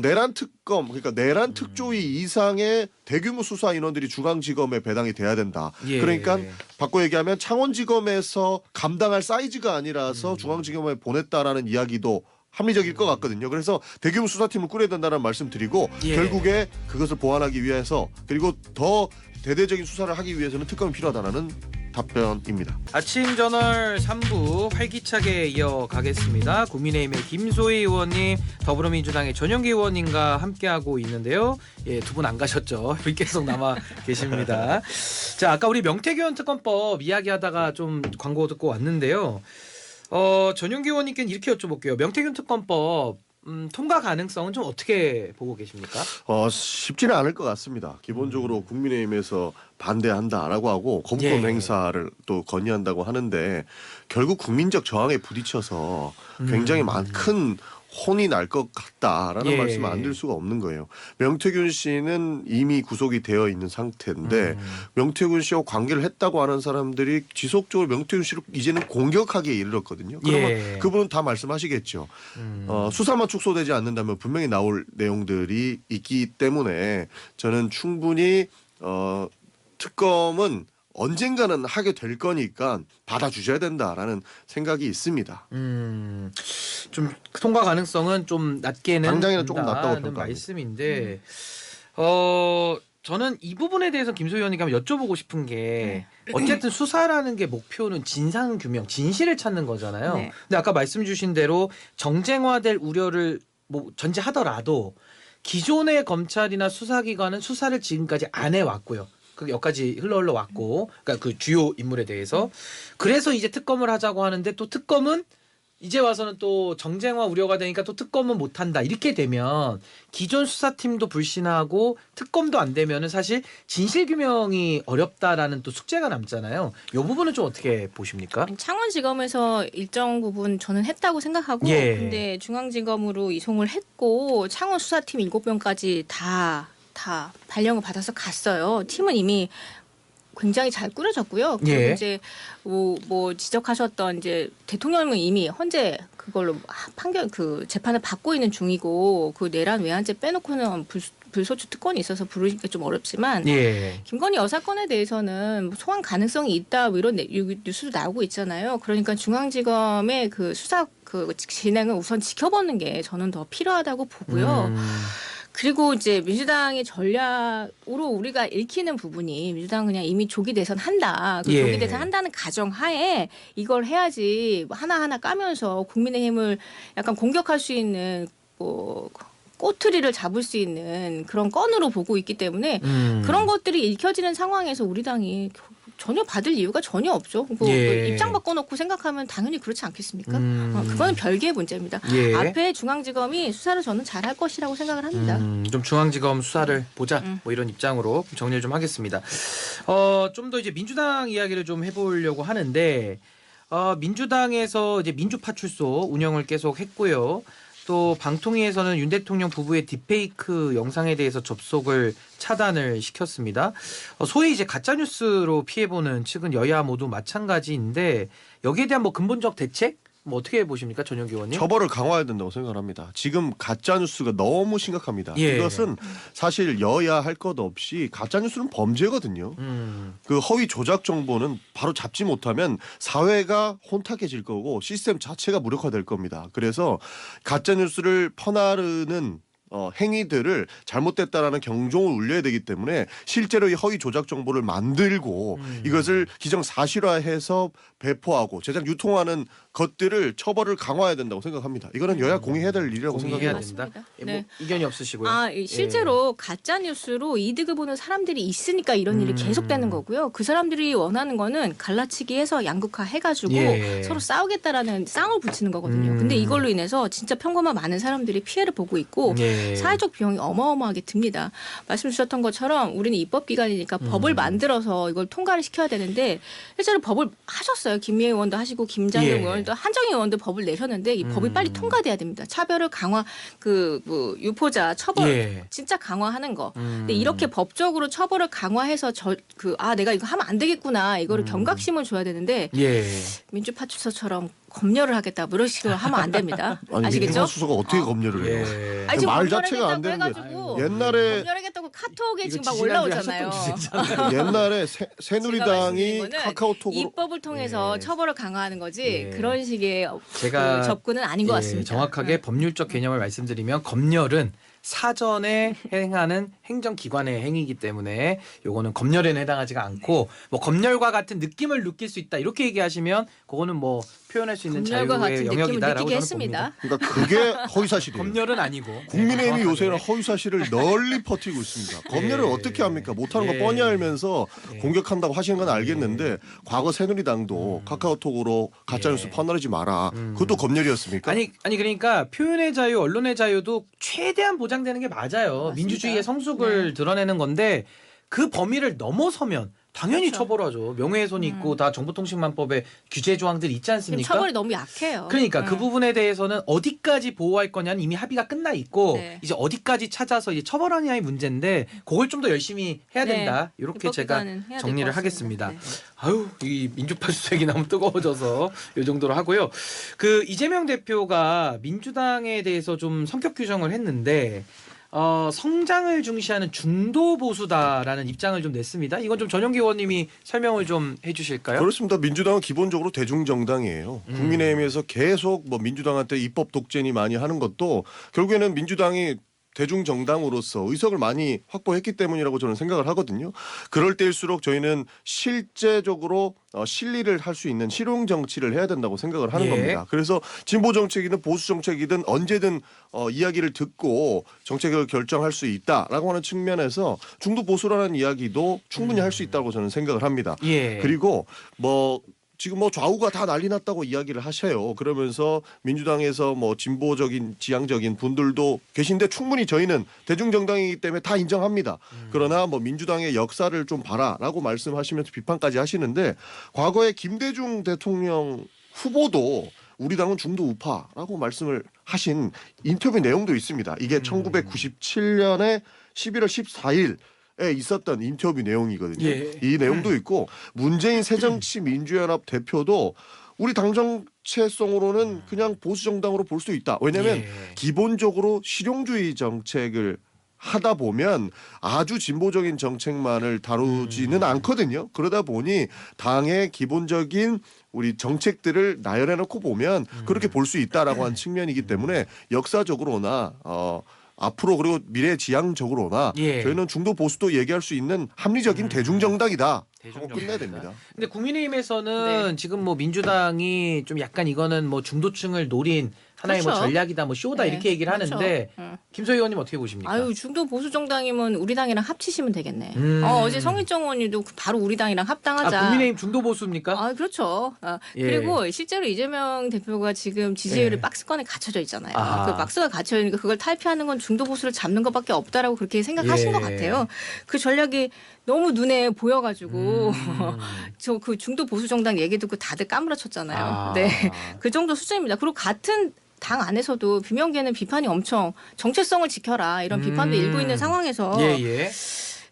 내란 특검 그러니까 내란 특조위 이상의 대규모 수사 인원들이 중앙지검에 배당이 돼야 된다. 예. 그러니까 바꿔 얘기하면 창원지검에서 감당할 사이즈가 아니라서 중앙지검에 보냈다라는 이야기도 합리적일 것 같거든요. 그래서 대규모 수사팀을 꾸려야 된다는 말씀드리고 예. 결국에 그것을 보완하기 위해서 그리고 더 대대적인 수사를 하기 위해서는 특검이 필요하다는 답변입니다. 아침 저널 3부 활기차게 이어가겠습니다. 국민의힘의 김소희 의원님, 더불어민주당의 전영기 의원님과 함께하고 있는데요. 예, 두 분 안 가셨죠? 여기 계속 남아 계십니다. 자, 아까 우리 명태균 특검법 이야기하다가 좀 광고 듣고 왔는데요. 전영기 의원님께는 이렇게 여쭤볼게요. 명태균 특검법 통과 가능성은 좀 어떻게 보고 계십니까? 쉽지는 않을 것 같습니다. 기본적으로 국민의힘에서 반대한다라고 하고 거부권 예. 행사를 또 건의한다고 하는데 결국 국민적 저항에 부딪혀서 굉장히 큰 혼이 날 것 같다라는 예. 말씀을 안 드릴 수가 없는 거예요. 명태균 씨는 이미 구속이 되어 있는 상태인데 명태균 씨와 관계를 했다고 하는 사람들이 지속적으로 명태균 씨를 이제는 공격하기에 이르렀거든요. 그러면 예. 그분은 다 말씀하시겠죠. 수사만 축소되지 않는다면 분명히 나올 내용들이 있기 때문에 저는 충분히 특검은 언젠가는 하게 될 거니까 받아주셔야 된다라는 생각이 있습니다. 좀 통과 가능성은 좀 낮게는 당장에는 조금 낮다고 된다는 평가합니다. 말씀인데 저는 이 부분에 대해서 김소희 의원님께 한번 여쭤보고 싶은 게 네. 어쨌든 수사라는 게 목표는 진상 규명, 진실을 찾는 거잖아요. 네. 근데 아까 말씀 주신 대로 정쟁화될 우려를 뭐 전제하더라도 기존의 검찰이나 수사기관은 수사를 지금까지 안 해왔고요. 그 여기까지 흘러 왔고, 그러니까 그 주요 인물에 대해서 그래서 이제 특검을 하자고 하는데 또 특검은 이제 와서는 또 정쟁화 우려가 되니까 또 특검은 못한다. 이렇게 되면 기존 수사팀도 불신하고 특검도 안 되면은 사실 진실규명이 어렵다라는 또 숙제가 남잖아요. 이 부분은 좀 어떻게 보십니까? 창원지검에서 일정 부분 저는 했다고 생각하고 예. 근데 중앙지검으로 이송을 했고 창원 수사팀 7명까지 다 발령을 받아서 갔어요. 팀은 이미 굉장히 잘 꾸려졌고요. 그리고 예. 이제 뭐 지적하셨던 이제 대통령은 이미 헌재 그걸로 판결 그 재판을 받고 있는 중이고 그 내란 외환죄 빼놓고는 불소추 특권이 있어서 부르기가 좀 어렵지만 예. 김건희 여사 건에 대해서는 소환 가능성이 있다 뭐 이런 뉴스도 나오고 있잖아요. 그러니까 중앙지검의 그 수사 그 진행을 우선 지켜보는 게 저는 더 필요하다고 보고요. 그리고 이제 민주당의 전략으로 우리가 읽히는 부분이 민주당은 그냥 이미 조기 대선 한다. 그 예. 조기 대선 한다는 가정 하에 이걸 해야지 하나하나 까면서 국민의힘을 약간 공격할 수 있는 뭐 꼬투리를 잡을 수 있는 그런 건으로 보고 있기 때문에 그런 것들이 읽혀지는 상황에서 우리 당이 전혀 받을 이유가 전혀 없죠. 뭐 예. 입장 바꿔놓고 생각하면 당연히 그렇지 않겠습니까? 그거는 별개의 문제입니다. 예. 앞에 중앙지검이 수사를 저는 잘할 것이라고 생각을 합니다. 좀 중앙지검 수사를 보자 뭐 이런 입장으로 정리를 좀 하겠습니다. 좀 더 이제 민주당 이야기를 좀 해보려고 하는데 민주당에서 이제 민주파출소 운영을 계속 했고요. 또 방통위에서는 윤 대통령 부부의 딥페이크 영상에 대해서 접속을 차단을 시켰습니다. 소위 이제 가짜뉴스로 피해보는 측은 여야 모두 마찬가지인데 여기에 대한 뭐 근본적 대책? 뭐 어떻게 보십니까, 전혁 의원님? 처벌을 강화해야 된다고 생각을 합니다. 지금 가짜 뉴스가 너무 심각합니다. 예. 이것은 사실 여야 할 것 없이 가짜 뉴스는 범죄거든요. 그 허위 조작 정보는 바로 잡지 못하면 사회가 혼탁해질 거고 시스템 자체가 무력화될 겁니다. 그래서 가짜 뉴스를 퍼나르는 행위들을 잘못됐다라는 경종을 울려야 되기 때문에 실제로 이 허위 조작 정보를 만들고 이것을 기정사실화해서 배포하고 제작 유통하는 것들을 처벌을 강화해야 된다고 생각합니다. 이거는 여야 공의해야 될 일이라고 공의해야 생각합니다. 된다. 맞습니다. 예, 뭐 네. 의견이 없으시고요. 실제로 가짜 뉴스로 이득을 보는 사람들이 있으니까 이런 일이 계속되는 거고요. 그 사람들이 원하는 거는 갈라치기해서 양극화 해가지고 예. 서로 싸우겠다라는 쌍을 붙이는 거거든요. 근데 이걸로 인해서 진짜 평범한 많은 사람들이 피해를 보고 있고 예. 사회적 비용이 어마어마하게 듭니다. 말씀 주셨던 것처럼 우리는 입법기관이니까 법을 만들어서 이걸 통과를 시켜야 되는데 실제로 법을 하셨어요. 김미애 의원도 하시고 김장겸 예. 의원도 한정희 의원도 법을 내셨는데 이 법이 빨리 통과돼야 됩니다. 차별을 강화 뭐 유포자 처벌 예. 진짜 강화하는 거. 근데 이렇게 법적으로 처벌을 강화해서 내가 이거 하면 안 되겠구나 이거를 경각심을 줘야 되는데 예. 민주파출소처럼 검열을 하겠다 뭐 이런 식으로 하면 안 됩니다. 아니 아시겠죠? 민주파수소가 어떻게 검열을 해요? 예. 아니, 지금 말 자체가 안 검열하겠다고 되는데 해가지고 옛날에 검열하겠다고 카톡에 이거 지금 막 지지난주에 올라오잖아요. 하셨던 주제잖아요. 옛날에 제가 새누리당이 말씀드린 거는 카카오톡으로 입법을 통해서 예. 처벌을 강화하는 거지 예. 그런 식의 제가 그 접근은 아닌 것 같습니다. 정확하게 네. 법률적 개념을 말씀드리면 검열은 사전에 행하는 행정기관의 행위이기 때문에 요거는 검열에는 해당하지가 않고 뭐 검열과 같은 느낌을 느낄 수 있다 이렇게 얘기하시면 그거는 뭐 표현할 수 있는 검열과 자유의 같은 느낌을 영역이다라고 느끼게 저는 했습니다. 봅니다. 그러니까 그게 허위사실이에요. 검열은 아니고 국민의힘이 정확하게. 요새는 허위사실을 널리 퍼뜨리고 있습니다. 검열을 예. 어떻게 합니까? 못하는 예. 거 뻔히 알면서 예. 공격한다고 하시는 건 알겠는데 과거 새누리당도 카카오톡으로 가짜뉴스 예. 퍼나르지 마라. 그것도 검열이었습니까? 아니 그러니까 표현의 자유, 언론의 자유도 최대한 보장되는 게 맞아요. 맞습니다. 민주주의의 성숙을 네. 드러내는 건데 그 범위를 넘어서면 당연히 그렇죠. 처벌하죠. 명예훼손이 있고 다 정보통신망법에 규제 조항들이 있지 지금 않습니까? 처벌이 너무 약해요. 그러니까 그 부분에 대해서는 어디까지 보호할 거냐는 이미 합의가 끝나 있고 네. 이제 어디까지 찾아서 이제 처벌하냐의 문제인데 그걸 좀 더 열심히 해야 네. 된다. 이렇게 제가 입법기관은 해야 될 정리를 것 하겠습니다. 같습니다. 네. 아유, 이 민주파 수색이 너무 뜨거워져서 이 정도로 하고요. 그 이재명 대표가 민주당에 대해서 좀 성격 규정을 했는데 성장을 중시하는 중도 보수다라는 입장을 좀 냈습니다. 이건 좀 전용기 의원님이 설명을 좀 해주실까요? 그렇습니다. 민주당은 기본적으로 대중정당이에요. 국민의힘에서 계속 뭐 민주당한테 입법 독재니 많이 하는 것도 결국에는 민주당이 대중정당으로서 의석을 많이 확보했기 때문이라고 저는 생각을 하거든요. 그럴 때일수록 저희는 실제적으로 실리를 할 수 있는 실용 정치를 해야 된다고 생각을 하는 예. 겁니다. 그래서 진보 정책이든 보수 정책이든 언제든 이야기를 듣고 정책을 결정할 수 있다라고 하는 측면에서 중도 보수라는 이야기도 충분히 할 수 있다고 저는 생각을 합니다. 예. 그리고 지금 좌우가 다 난리 났다고 이야기를 하셔요. 그러면서 민주당에서 진보적인 지향적인 분들도 계신데 충분히 저희는 대중정당이기 때문에 다 인정합니다. 그러나 민주당의 역사를 좀 봐라라고 말씀하시면서 비판까지 하시는데 과거에 김대중 대통령 후보도 우리 당은 중도 우파라고 말씀을 하신 인터뷰 내용도 있습니다. 이게 1997년에 11월 14일 에 있었던 인터뷰 내용이거든요. 예. 이 내용도 있고 문재인 새정치민주연합 대표도 우리 당 정체성으로는 그냥 보수 정당으로 볼 수 있다. 왜냐하면 예. 기본적으로 실용주의 정책을 하다 보면 아주 진보적인 정책만을 다루지는 않거든요. 그러다 보니 당의 기본적인 우리 정책들을 나열해 놓고 보면 그렇게 볼 수 있다라고 하는 측면이기 때문에 역사적으로나 앞으로 그리고 미래지향적으로나 예. 저희는 중도 보수도 얘기할 수 있는 합리적인 대중정당이다 하고 대중정당이다. 끝내야 됩니다. 근데 국민의힘에서는 지금 민주당이 좀 약간 이거는 중도층을 노린 하나의 그렇죠. 전략이다, 쇼다 네, 이렇게 얘기를 그렇죠. 하는데 응. 김소희 의원님 어떻게 보십니까? 아유 중도 보수 정당이면 우리 당이랑 합치시면 되겠네. 어제 성일정 의원님도 바로 우리 당이랑 합당하자. 국민의힘 중도 보수입니까? 아 그렇죠. 예. 그리고 실제로 이재명 대표가 지금 지지율이 예. 박스권에 갇혀져 있잖아요. 아하. 그 박스가 갇혀 있으니까 그걸 탈피하는 건 중도 보수를 잡는 것밖에 없다라고 그렇게 생각하신 예. 것 같아요. 그 전략이 너무 눈에 보여가지고 저 그 중도 보수 정당 얘기 듣고 다들 까무러쳤잖아요. 아. 네, 그 정도 수준입니다. 그리고 같은 당 안에서도 비명계는 비판이 엄청 정체성을 지켜라 이런 비판도 일고 있는 상황에서 예.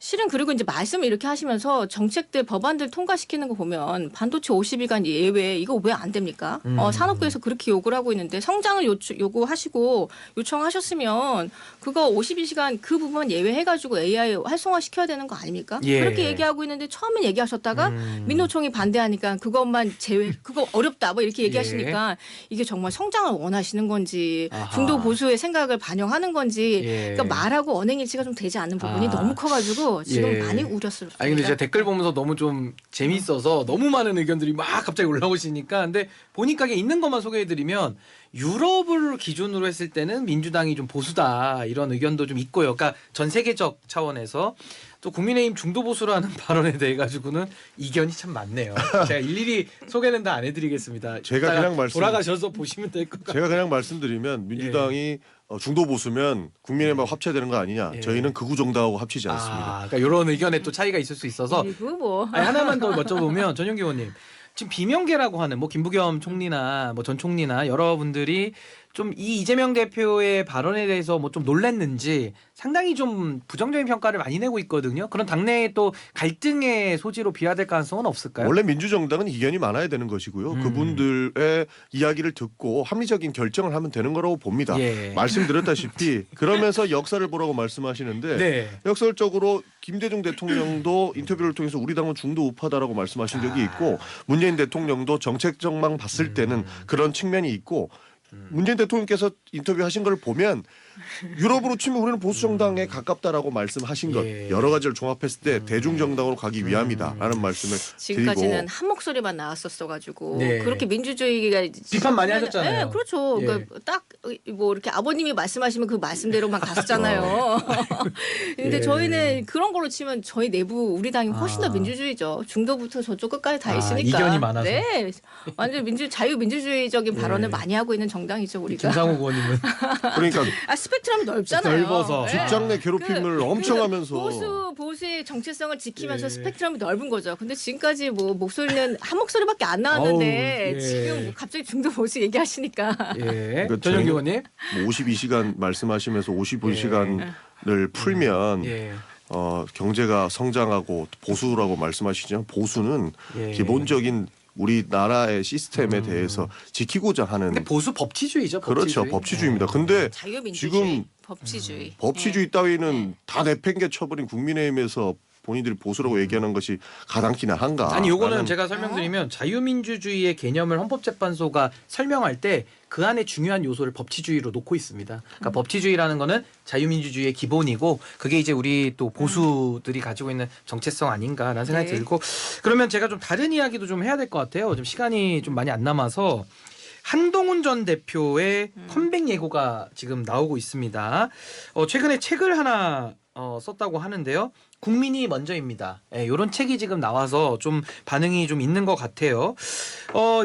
실은 그리고 이제 말씀을 이렇게 하시면서 정책들 법안들 통과시키는 거 보면 반도체 50일간 예외 이거 왜 안 됩니까? 산업부에서 그렇게 요구를 하고 있는데 성장을 요구하시고 요청하셨으면 그거 52시간 그 부분 예외해가지고 AI 활성화 시켜야 되는 거 아닙니까? 예. 그렇게 얘기하고 있는데 처음엔 얘기하셨다가 민노총이 반대하니까 그것만 제외 그거 어렵다 뭐 이렇게 얘기하시니까 이게 정말 성장을 원하시는 건지 아하. 중도 보수의 생각을 반영하는 건지 예. 그러니까 말하고 언행일치가 좀 되지 않는 부분이 너무 커가지고 지금 예. 많이 우렸습니다. 아니 근데 제가 댓글 보면서 너무 좀 재밌어서 너무 많은 의견들이 막 갑자기 올라오시니까 근데 보니까 이게 있는 것만 소개해드리면 유럽을 기준으로 했을 때는 민주당이 좀 보수다 이런 의견도 좀 있고요. 그러니까 전 세계적 차원에서 또 국민의힘 중도 보수라는 발언에 대해 가지고는 이견이 참 많네요. 제가 일일이 소개는 다 안 해드리겠습니다. 제가 이따가 그냥 돌아가셔서 보시면 될 것 같아요. 제가 그냥 말씀드리면 민주당이 중도 보수면 국민의힘하고 합쳐야 되는 거 아니냐. 예. 저희는 극우 정당하고 합치지 않습니다. 그러니까 이런 의견에 또 차이가 있을 수 있어서 그리고 뭐 아니, 하나만 더 여쭤보면 전용기 의원님 지금 비명계라고 하는 김부겸 총리나 전 총리나 여러분들이 좀 이 이재명 대표의 발언에 대해서 좀 놀랐는지 상당히 좀 부정적인 평가를 많이 내고 있거든요. 그런 당내에 또 갈등의 소지로 비화될 가능성은 없을까요? 원래 민주정당은 이견이 많아야 되는 것이고요. 그분들의 이야기를 듣고 합리적인 결정을 하면 되는 거라고 봅니다. 예. 말씀드렸다시피 그러면서 역사를 보라고 말씀하시는데 네. 역설적으로 김대중 대통령도 인터뷰를 통해서 우리 당은 중도 우파다라고 말씀하신 적이 있고 문재인 대통령도 정책적만 봤을 때는 그런 측면이 있고 문재인 대통령께서 인터뷰하신 걸 보면 유럽으로 치면 우리는 보수 정당에 가깝다라고 말씀하신 것 예. 여러 가지를 종합했을 때 대중 정당으로 가기 위함이다라는 말씀을 지금까지는 드리고 한 목소리만 나왔었어가지고 네. 그렇게 민주주의가 비판 많이 하셨잖아요. 네, 그렇죠. 예. 그러니까 딱 이렇게 아버님이 말씀하시면 그 말씀대로만 갔었잖아요. 근데 예. 저희는 그런 걸로 치면 저희 내부 우리 당이 훨씬 더 민주주의죠. 중도부터 저쪽 끝까지 다 있으니까. 이견이 많아서. 네, 완전 자유민주주의적인 발언을 많이 하고 있는 정당이죠 우리가. 김상욱 의원님은 그러니까 스펙트럼이 넓잖아요. 넓어서. 직장 내 괴롭힘을 엄청 하면서 보수의 정체성을 지키면서 예. 스펙트럼이 넓은 거죠. 근데 지금까지 목소리는 한 목소리밖에 안 나왔는데 어우, 예. 지금 갑자기 중도 보수 얘기하시니까. 예. 그러니까 전용기 저희는 의원님 52시간 말씀하시면서 55시간을 풀면 예. 경제가 성장하고 보수라고 말씀하시지만 보수는 예. 기본적인 우리나라의 시스템에 대해서 지키고자 하는 근데 보수 법치주의죠. 그렇죠 법치주의. 법치주의입니다. 근데 자유민주주의, 지금 법치주의. 법치주의 따위는 다 내팽개 쳐버린 국민의힘에서 본인들이 보수라고 얘기하는 것이 가당키나 한가? 아니 요거는 라는 제가 설명드리면 자유민주주의의 개념을 헌법재판소가 설명할 때 그 안에 중요한 요소를 법치주의로 놓고 있습니다. 그러니까 법치주의라는 거는 자유민주주의의 기본이고 그게 이제 우리 또 보수들이 가지고 있는 정체성 아닌가라는 생각이 네. 들고 그러면 제가 좀 다른 이야기도 좀 해야 될 것 같아요. 좀 시간이 좀 많이 안 남아서 한동훈 전 대표의 컴백 예고가 지금 나오고 있습니다. 최근에 책을 하나 썼다고 하는데요. 국민이 먼저입니다. 이런 책이 지금 나와서 좀 반응이 좀 있는 것 같아요.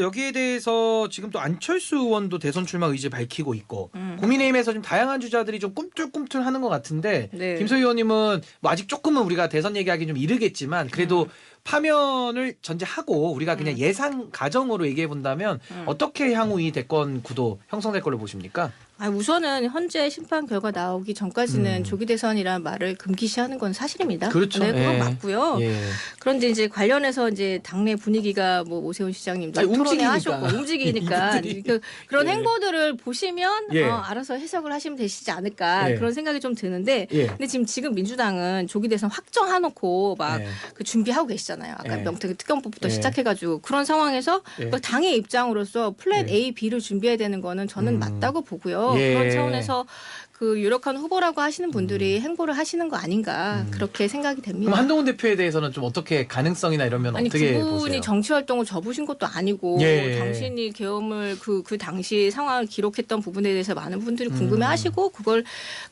여기에 대해서 지금 또 안철수 의원도 대선 출마 의지 밝히고 있고 국민의힘에서 좀 다양한 주자들이 좀 꿈틀꿈틀하는 것 같은데 네. 김소희 의원님은 뭐 아직 조금은 우리가 대선 얘기하기 좀 이르겠지만 그래도 파면을 전제하고 우리가 그냥 예상 가정으로 얘기해 본다면 어떻게 향후 이 대권 구도 형성될 걸로 보십니까? 우선은 현재 심판 결과 나오기 전까지는 조기 대선이라는 말을 금기시하는 건 사실입니다. 그렇죠. 네, 그건 예. 맞고요. 예. 그런데 이제 관련해서 이제 당내 분위기가 뭐 오세훈 시장님도 아니, 토론회 움직이니까. 하셨고 움직이니까 이분들이. 그런 예. 행보들을 보시면 예. 알아서 해석을 하시면 되시지 않을까 예. 그런 생각이 좀 드는데 예. 근데 지금 민주당은 조기 대선 확정해놓고 막 예. 그 준비하고 계시잖아요. 아까 예. 명태균 특검법부터 예. 시작해가지고 그런 상황에서 예. 그 당의 입장으로서 플랜 예. A, B를 준비해야 되는 거는 저는 맞다고 보고요. 예. 그런 차원에서 그 유력한 후보라고 하시는 분들이 행보를 하시는 거 아닌가 그렇게 생각이 됩니다. 그럼 한동훈 대표에 대해서는 좀 어떻게 가능성이나 이러면 아니 어떻게 그분이 보세요? 정치 활동을 접으신 것도 아니고 예. 당신이 계엄을 그 당시 상황을 기록했던 부분에 대해서 많은 분들이 궁금해하시고 그걸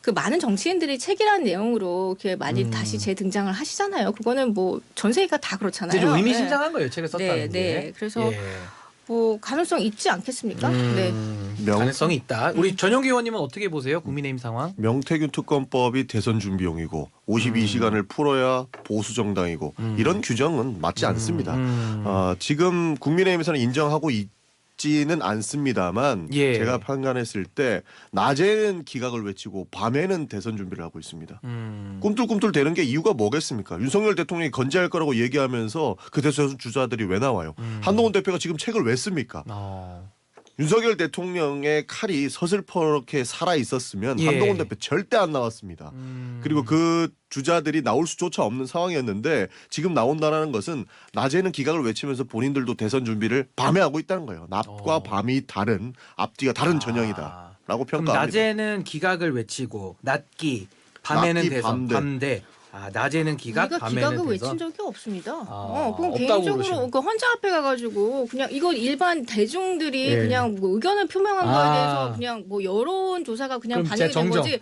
그 많은 정치인들이 책이라는 내용으로 이렇게 많이 다시 재등장을 하시잖아요. 그거는 뭐 전 세계가 다 그렇잖아요. 이제 좀 네. 의미심장한 거예요. 책을 썼다는 게. 네. 그래서 예. 뭐 가능성 있지 않겠습니까? 네. 가능성이 있다. 우리 전용기 의원님은 어떻게 보세요? 국민의힘 상황? 명태균 특검법이 대선 준비용이고 52시간을 풀어야 보수 정당이고 이런 규정은 맞지 않습니다. 지금 국민의힘에서는 인정하고 있지는 않습니다만 예. 제가 판단했을 때 낮에는 기각을 외치고 밤에는 대선 준비를 하고 있습니다. 꿈틀꿈틀 대는 게 이유가 뭐겠습니까? 윤석열 대통령이 건재할 거라고 얘기하면서 그 대선 주자들이 왜 나와요? 한동훈 대표가 지금 책을 왜 씁니까? 윤석열 대통령의 칼이 서슬퍼렇게 살아 있었으면 예. 한동훈 대표 절대 안 나왔습니다. 그리고 그 주자들이 나올 수조차 없는 상황이었는데 지금 나온다는 것은 낮에는 기각을 외치면서 본인들도 대선 준비를 밤에 하고 있다는 거예요. 낮과 밤이 다른 앞뒤가 다른 전형이다라고 그럼 평가합니다. 낮에는 기각을 외치고 낮기, 밤에는 낮기, 대선, 밤대. 밤대. 낮에는 기각, 우리가 밤에는 기각을 대선. 외친 적이 없습니다. 그럼 없다고 개인적으로 그러시는. 그 헌자 앞에 가가지고 그냥 이거 일반 대중들이 예. 그냥 뭐 의견을 표명한 거에 대해서 그냥 뭐 여론 조사가 그냥 그럼 반영이 제가 된 정정. 거지.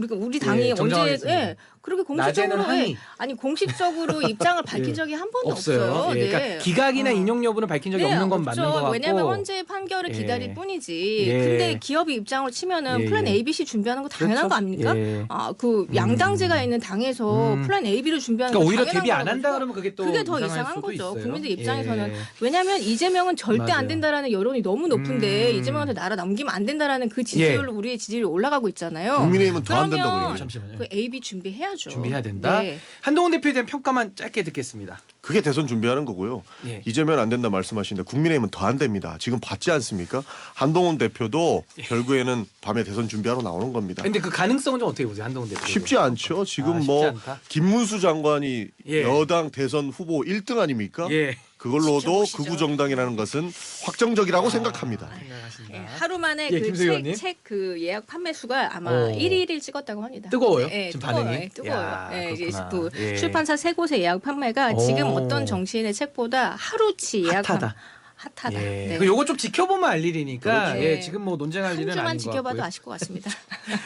우리 당이 언제 정정하겠습니다. 그렇게 낮에는 공식적으로 항의. 아니 공식적으로 입장을 밝힌 예. 적이 한 번도 없어요. 없어요. 예. 그러니까 기각이나 인용 여부는 밝힌 적이 없는 건 맞는 것 같고. 왜냐하면 헌재 판결을 예. 기다릴 뿐이지. 예. 근데 기업이 입장을 치면은 예, 플랜 예. A, B, C 준비하는 거 당연한 그렇죠. 거 아닙니까? 예. 그 양당제가 있는 당에서 플랜 A, B를 준비하는 그러니까 거 오히려 당연한 대비 안 거라고 한다 생각- 그러면 그게 또 그게 더 이상할 이상한 수도 거죠. 있어요. 국민들 입장에서는 예. 왜냐하면 이재명은 절대 맞아요. 안 된다라는 여론이 너무 높은데 이재명한테 나라 넘기면 안 된다라는 그 지지율로 우리의 지지율이 올라가고 있잖아요. 국민의힘은 더 안 된다고 그러면 얘기해요. 잠시만요. 그 A, B 준비해야죠. 준비해야 된다. 네. 한동훈 대표에 대한 평가만 짧게 듣겠습니다. 그게 대선 준비하는 거고요. 예. 이재명 안 된다 말씀하시는데 국민의힘은 더 안 됩니다. 지금 받지 않습니까? 한동훈 대표도 결국에는 밤에 대선 준비하러 나오는 겁니다. 근데 그 가능성은 좀 어떻게 보세요, 한동훈 대표? 쉽지 않죠. 지금 쉽지 뭐 않다? 김문수 장관이 예. 여당 대선 후보 1등 아닙니까? 예. 그걸로도 지켜보시죠. 극우 정당이라는 것은 확정적이라고 생각합니다. 생각하신다. 예, 하루 만에 예, 그 김수희 의원님. 책 그 예약 판매 수가 아마 어. 1위를 찍었다고 합니다. 뜨거워요? 예, 지금 뜨거워요. 반응이? 예, 뜨거워요. 야, 예, 이제 그렇구나. 또 예. 출판사 세 곳의 예약 판매가 지금 오. 어떤 정치인의 책보다 하루치 예약 핫하다. 핫하다. 예. 네. 그 요거 좀 지켜보면 알 일이니까 그렇죠. 예, 지금 뭐 논쟁할 한 일은 주만 아닌 것 지켜봐도 같고요. 아실 것 같습니다.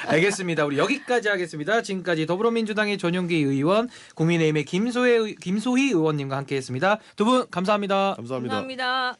알겠습니다. 우리 여기까지 하겠습니다. 지금까지 더불어민주당의 전용기 의원, 국민의힘의 김소희 의원님과 함께했습니다. 두 분 감사합니다. 감사합니다. 감사합니다.